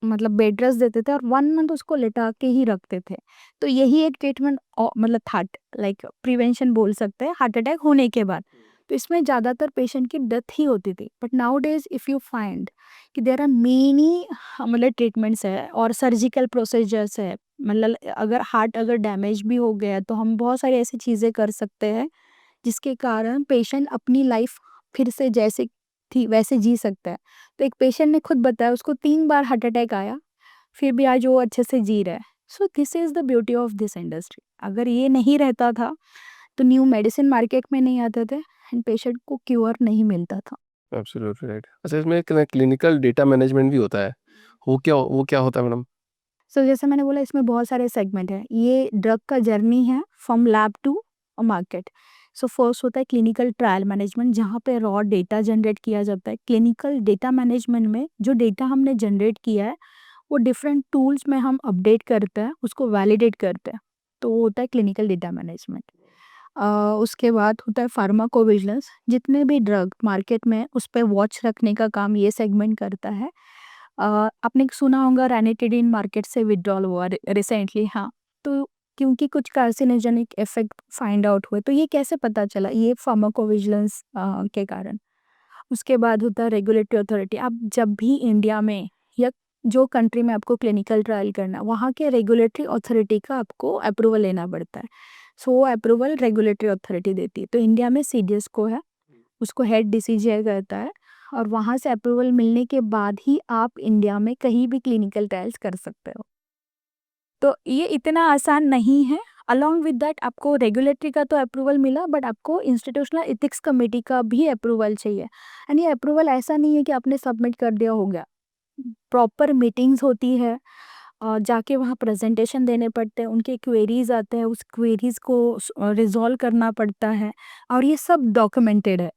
मतलब बेड रेस्ट देते थे और 1 मंथ उसको लिटा के ही रखते थे। तो यही एक ट्रीटमेंट मतलब था, लाइक प्रिवेंशन बोल सकते हैं हार्ट अटैक होने के बाद। तो इसमें ज़्यादातर पेशेंट की डेथ ही होती थी। But nowadays if you find कि देयर आर मेनी मतलब ट्रीटमेंट्स है और सर्जिकल प्रोसीजर्स है। मतलब अगर हार्ट अगर डैमेज भी हो गया तो हम बहुत सारी ऐसी चीज़ें कर सकते हैं जिसके कारण पेशेंट अपनी लाइफ फिर से जैसे थी वैसे जी सकता है। तो एक पेशेंट ने खुद बताया उसको 3 बार हार्ट अटैक आया, फिर भी आज वो अच्छे से जी रहा है। सो this is the beauty of this industry. अगर ये नहीं रहता था, तो न्यू मेडिसिन मार्केट में नहीं आते थे एंड पेशेंट को क्यूर नहीं मिलता था। Absolutely right. अच्छा, इसमें एक ना क्लिनिकल डेटा मैनेजमेंट भी होता है, वो क्या होता है मैडम? सो जैसे मैंने बोला इसमें बहुत सारे सेगमेंट हैं। ये ड्रग का जर्नी है from lab to market. So first होता है क्लिनिकल ट्रायल मैनेजमेंट, जहाँ पे रॉ डेटा जनरेट किया जाता है। क्लिनिकल डेटा मैनेजमेंट में जो डेटा हमने जनरेट किया है वो डिफरेंट टूल्स में हम अपडेट करते हैं, उसको वैलिडेट करते हैं। तो वो होता है क्लिनिकल डेटा मैनेजमेंट। उसके बाद होता है फार्माकोविजिलेंस। जितने भी ड्रग मार्केट में उस पे वॉच रखने का काम ये सेगमेंट करता है। आपने सुना होगा रैनिटिडिन मार्केट से विथड्रॉल हुआ रिसेंटली, हाँ। तो क्योंकि कुछ कार्सिनोजेनिक इफेक्ट फाइंड आउट हुए, तो ये कैसे पता चला? ये फार्माकोविजिलेंस के कारण। उसके बाद होता है रेगुलेटरी अथॉरिटी। आप जब भी इंडिया में या जो कंट्री में आपको क्लिनिकल ट्रायल करना, वहाँ के रेगुलेटरी अथॉरिटी का आपको अप्रूवल लेना पड़ता है। सो वो अप्रूवल रेगुलेटरी अथॉरिटी देती है। तो इंडिया में सीडीएस को है, उसको हेड डीसीजीआई करता है और वहाँ से अप्रूवल मिलने के बाद ही आप इंडिया में कहीं भी क्लिनिकल ट्रायल्स कर सकते हो। तो ये इतना आसान नहीं है। अलोंग विद दैट आपको रेगुलेटरी का तो अप्रूवल मिला, बट आपको इंस्टीट्यूशनल एथिक्स कमेटी का भी अप्रूवल चाहिए। एंड ये अप्रूवल ऐसा नहीं है कि आपने सबमिट कर दिया हो गया। प्रॉपर मीटिंग्स होती है, जाके वहाँ प्रेजेंटेशन देने पड़ते हैं, उनके क्वेरीज आते हैं, उस क्वेरीज को रिजॉल्व करना पड़ता है और ये सब डॉक्यूमेंटेड है।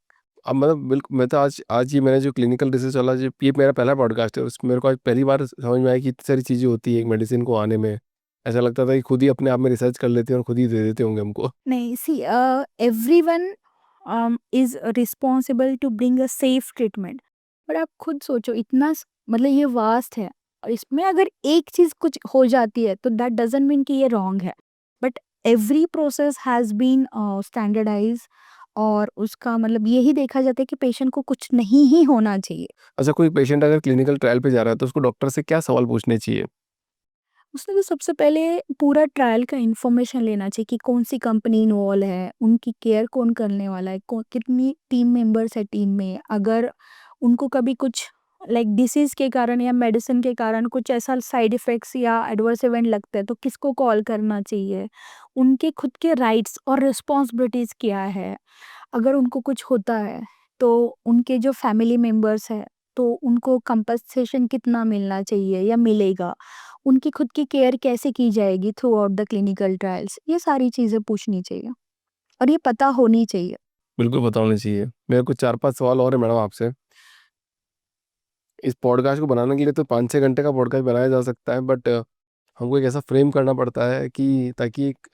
अब मतलब बिल्कुल, मैं तो आज आज ही मैंने जो क्लिनिकल रिसर्च वाला जो ये मेरा पहला पॉडकास्ट है, उसमें मेरे को आज पहली बार समझ में आया कि इतनी सारी चीज़ें होती है एक मेडिसिन को आने में। ऐसा लगता था कि खुद ही अपने आप में रिसर्च कर लेते हैं और खुद ही दे देते होंगे हमको। नहीं, see everyone is responsible to bring a safe treatment. But आप खुद सोचो इतना मतलब ये वास्ट है और इसमें अगर एक चीज कुछ हो जाती है तो दैट डजंट मीन कि ये रॉन्ग है। But every process has been standardise और उसका मतलब यही देखा जाता है कि पेशेंट को कुछ नहीं ही होना चाहिए। अच्छा, कोई पेशेंट अगर क्लिनिकल ट्रायल पे जा रहा है तो उसको डॉक्टर से क्या सवाल पूछने चाहिए? उसने तो सबसे पहले पूरा ट्रायल का इन्फॉर्मेशन लेना चाहिए कि कौन सी कंपनी इन्वॉल्व है, उनकी केयर कौन करने वाला है, कितनी टीम मेंबर्स है टीम में, अगर उनको कभी कुछ लाइक डिसीज के कारण या मेडिसिन के कारण कुछ ऐसा साइड इफेक्ट्स या एडवर्स इवेंट लगता है तो किसको कॉल करना चाहिए, उनके खुद के राइट्स और रिस्पॉन्सिबिलिटीज क्या है, अगर उनको कुछ होता है तो उनके जो फैमिली मेंबर्स हैं तो उनको कंपनसेशन कितना मिलना चाहिए या मिलेगा, उनकी खुद की केयर कैसे की जाएगी through out the clinical trials, ये सारी चीज़ें पूछनी चाहिए और ये पता होनी चाहिए। बिल्कुल पता होना चाहिए। मेरे को 4-5 सवाल और है मैडम आपसे। इस पॉडकास्ट को बनाने के लिए तो 5-6 घंटे का पॉडकास्ट बनाया जा सकता है, बट हमको एक ऐसा फ्रेम करना पड़ता है कि ताकि एक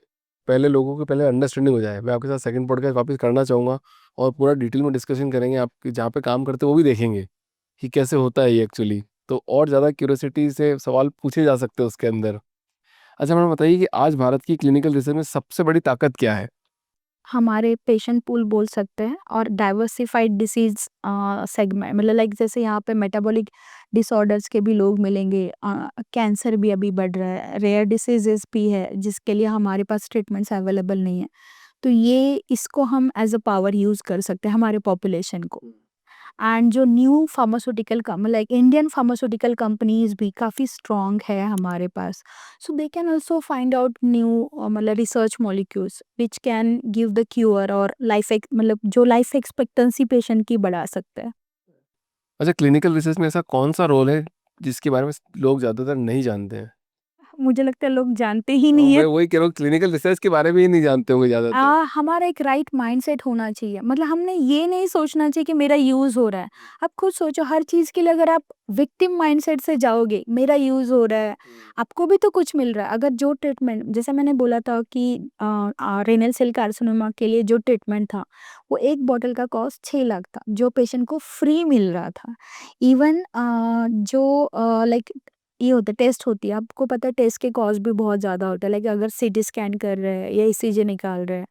पहले लोगों को पहले अंडरस्टैंडिंग हो जाए। मैं आपके साथ सेकंड पॉडकास्ट वापस करना चाहूँगा और पूरा डिटेल में डिस्कशन करेंगे। आप जहाँ पे काम करते हो वो भी देखेंगे कि कैसे होता है ये एक्चुअली। तो और ज़्यादा क्यूरियोसिटी से सवाल पूछे जा सकते हैं उसके अंदर। अच्छा मैडम बताइए कि आज भारत की क्लिनिकल रिसर्च में सबसे बड़ी ताकत क्या है? हमारे पेशेंट पूल बोल सकते हैं और डाइवर्सिफाइड डिसीज़ सेगमेंट, मतलब लाइक जैसे यहाँ पे मेटाबॉलिक डिसऑर्डर्स के भी लोग मिलेंगे, कैंसर भी अभी बढ़ रहा है, रेयर डिसीजेस भी है जिसके लिए हमारे पास ट्रीटमेंट्स अवेलेबल नहीं है। तो ये इसको हम एज़ अ पावर यूज़ कर सकते हैं हमारे पॉपुलेशन को। एंड जो new pharmaceutical come like Indian pharmaceutical companies भी काफ़ी स्ट्रॉन्ग है हमारे पास, so they can also find out new मतलब research molecules which can give the cure और लाइफ मतलब जो लाइफ एक्सपेक्टेंसी पेशेंट की बढ़ा सकते हैं। अच्छा क्लिनिकल रिसर्च में ऐसा कौन-सा रोल है जिसके बारे में लोग ज़्यादातर नहीं जानते हैं? मुझे लगता है लोग जानते ही हाँ, नहीं है। मैं वही कह रहा हूँ क्लिनिकल रिसर्च के बारे में ही नहीं जानते होंगे ज़्यादातर। हमारा एक राइट माइंडसेट होना चाहिए, मतलब हमने ये नहीं सोचना चाहिए कि मेरा यूज़ हो रहा है। आप खुद सोचो हर चीज़ के लिए, अगर आप विक्टिम माइंडसेट से जाओगे, मेरा यूज़ हो रहा है, आपको भी तो कुछ मिल रहा है। अगर जो ट्रीटमेंट जैसे मैंने बोला था कि रेनल सेल कार्सिनोमा के लिए जो ट्रीटमेंट था, वो 1 बॉटल का कॉस्ट 6 लाख था, जो पेशेंट को फ्री मिल रहा था। इवन जो लाइक ये होता है टेस्ट होती है, आपको पता है टेस्ट के कॉस्ट भी बहुत ज़्यादा होता है, लाइक अगर सीटी स्कैन कर रहे हैं या ईसीजी निकाल रहे हैं,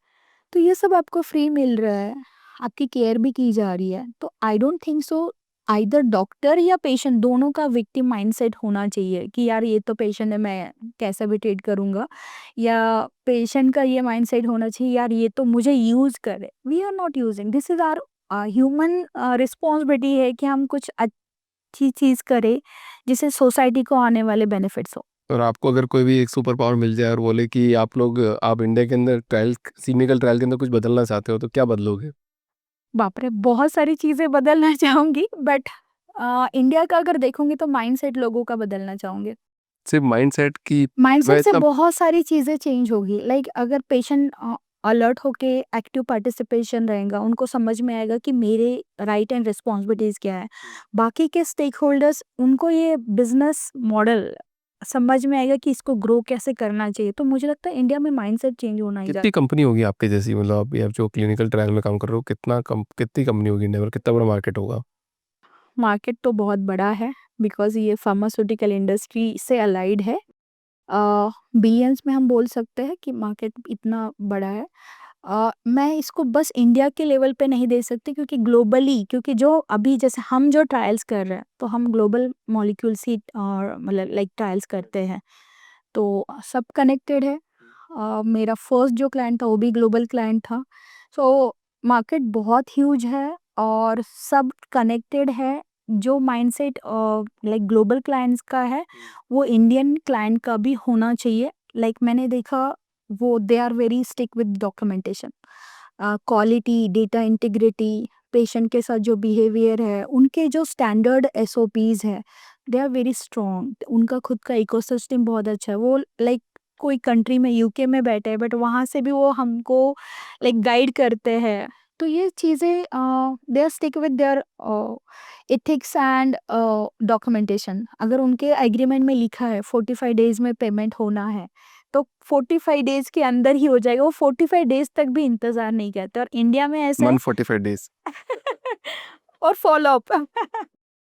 तो ये सब आपको फ्री मिल रहा है, आपकी केयर भी की जा रही है। तो I don't think so either doctor या पेशेंट दोनों का विक्टिम माइंडसेट होना चाहिए कि यार ये तो पेशेंट है, मैं कैसा भी ट्रीट करूँगा, या पेशेंट का ये माइंडसेट होना चाहिए यार ये तो मुझे यूज़ करे। We are not using, this is our human responsibility है कि हम कुछ अच्छी चीज़ करें जिससे सोसाइटी को आने वाले बेनिफिट्स हो। और आपको अगर कोई भी एक सुपर पावर मिल जाए और बोले कि आप इंडिया के अंदर ट्रायल क्लिनिकल ट्रायल के अंदर कुछ बदलना चाहते हो तो क्या बदलोगे? बाप रे! बहुत सारी चीज़ें बदलना चाहूँगी, बट इंडिया का अगर देखूँगी तो माइंडसेट लोगों का बदलना चाहूँगी। सिर्फ माइंडसेट की वह माइंडसेट से इतना बहुत सारी चीज़ें चेंज होगी, लाइक अगर पेशेंट अलर्ट होके एक्टिव पार्टिसिपेशन रहेगा, उनको समझ में आएगा कि मेरे राइट एंड रिस्पॉन्सिबिलिटीज़ क्या है। बाकी के स्टेक होल्डर्स उनको ये बिज़नेस मॉडल समझ में आएगा कि इसको ग्रो कैसे करना चाहिए। तो मुझे लगता है इंडिया में माइंडसेट चेंज होना ही कितनी कंपनी होगी आपके जैसी, मतलब आप जो क्लिनिकल ट्रायल में काम कर रहे हो कितनी कंपनी होगी इंडिया में, कितना बड़ा मार्केट होगा? मार्केट तो बहुत बड़ा है, बिकॉज़ ये फार्मास्यूटिकल इंडस्ट्री से अलाइड है। बिलियंस में हम बोल सकते हैं कि मार्केट इतना बड़ा है। मैं इसको बस इंडिया के लेवल पे नहीं दे सकती, क्योंकि ग्लोबली, क्योंकि जो अभी जैसे हम जो ट्रायल्स कर रहे हैं तो हम ग्लोबल मॉलिक्यूल्स ही मतलब लाइक ट्रायल्स करते हैं, तो सब कनेक्टेड है। मेरा फर्स्ट जो क्लाइंट था वो भी ग्लोबल क्लाइंट था। सो मार्केट बहुत ह्यूज है और सब कनेक्टेड है। जो माइंडसेट लाइक ग्लोबल क्लाइंट्स का है वो इंडियन क्लाइंट का भी होना चाहिए। लाइक मैंने देखा, वो they are very stick with documentation, quality, data integrity, patient के साथ जो बिहेवियर है, उनके जो स्टैंडर्ड एसओपीज है, दे आर वेरी स्ट्रॉन्ग। उनका खुद का इकोसिस्टम बहुत अच्छा है। वो लाइक कोई कंट्री में यूके में बैठे हैं, बट वहाँ से भी वो हमको लाइक गाइड करते हैं। तो ये चीज़ें they are stick with their ethics and documentation. अगर उनके एग्रीमेंट में लिखा है 45 डेज में पेमेंट होना है, तो 45 डेज के अंदर ही हो जाएगा। वो 45 डेज तक भी इंतज़ार नहीं करते, और इंडिया में ऐसा है 145 डेज़। और फॉलो अप।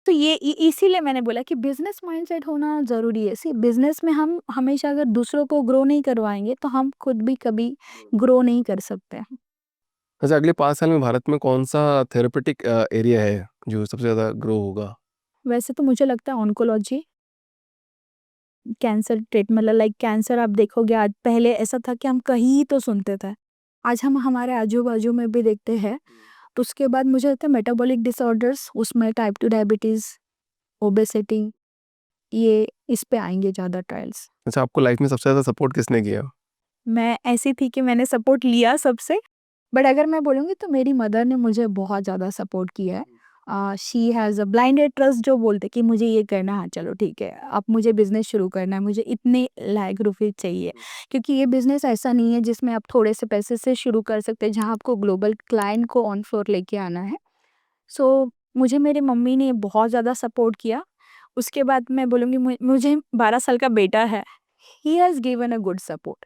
तो ये इसीलिए मैंने बोला कि बिज़नेस माइंडसेट होना ज़रूरी है। सी बिज़नेस में हम हमेशा अगर दूसरों को ग्रो नहीं करवाएँगे, तो हम खुद भी कभी ग्रो नहीं कर सकते। अच्छा अगले 5 साल में भारत में कौन-सा थेरेपेटिक एरिया है जो सबसे ज़्यादा ग्रो होगा? वैसे तो मुझे लगता है ऑन्कोलॉजी, कैंसर ट्रीट मतलब लाइक कैंसर आप देखोगे आज, पहले ऐसा था कि हम कहीं तो सुनते थे, आज हम हमारे आजू-बाजू में भी देखते हैं। तो उसके बाद मुझे लगता है मेटाबॉलिक डिसऑर्डर्स, उसमें टाइप 2 डायबिटीज़, ओबेसिटी, ये इस पे आएँगे ज़्यादा ट्रायल्स। अच्छा, आपको लाइफ में सबसे ज़्यादा सपोर्ट किसने किया? मैं ऐसी थी कि मैंने सपोर्ट लिया सबसे, बट अगर मैं बोलूँगी तो मेरी मदर ने मुझे बहुत ज़्यादा सपोर्ट किया है। She has a blinded trust, जो बोलते कि मुझे ये करना है, हाँ चलो ठीक है, अब मुझे बिज़नेस शुरू करना है, मुझे इतने लाख रुपए चाहिए। क्योंकि ये बिज़नेस ऐसा नहीं है जिसमें आप थोड़े से पैसे से शुरू कर सकते हैं, जहाँ आपको ग्लोबल क्लाइंट को ऑन फ्लोर लेके आना है। सो मुझे मेरी मम्मी ने बहुत ज़्यादा सपोर्ट किया। उसके बाद मैं बोलूँगी मुझे 12 साल का बेटा है, he has given a good support.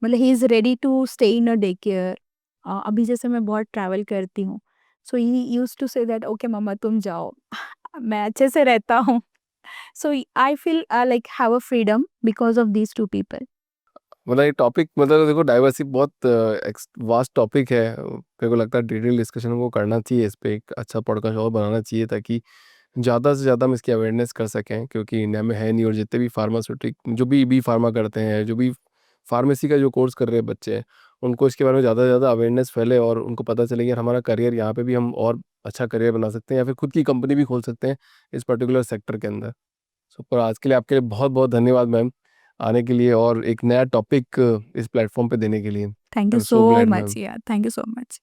मतलब he is ready to stay in a day care. अभी जैसे मैं बहुत ट्रैवल करती हूँ, so he used to say that okay mamma तुम जाओ, मैं अच्छे से रहता हूँ। So I feel like have a freedom because of these 2 people. मतलब ये टॉपिक, मतलब देखो डाइवर्सिटी बहुत वास्ट टॉपिक है। मेरे को लगता है डिटेल डिस्कशन को करना चाहिए, इस पे एक अच्छा पॉडकास्ट और बनाना चाहिए, ताकि ज़्यादा से ज़्यादा हम इसकी अवेयरनेस कर सकें, क्योंकि इंडिया में है नहीं। और जितने भी फार्मास्यूटिक जो भी बी फार्मा करते हैं, जो भी फार्मेसी का जो कोर्स कर रहे हैं बच्चे हैं, उनको इसके बारे में ज़्यादा से ज़्यादा अवेयरनेस फैले और उनको पता चले कि यार हमारा करियर यहाँ पे भी हम और अच्छा करियर बना सकते हैं, या फिर खुद की कंपनी भी खोल सकते हैं इस पर्टिकुलर सेक्टर के अंदर। सो पर आज के लिए आपके लिए बहुत बहुत धन्यवाद मैम, आने के लिए और एक नया टॉपिक इस प्लेटफॉर्म पे देने के लिए। Thank I you am so so glad much ma'am. यार, थैंक यू सो मच।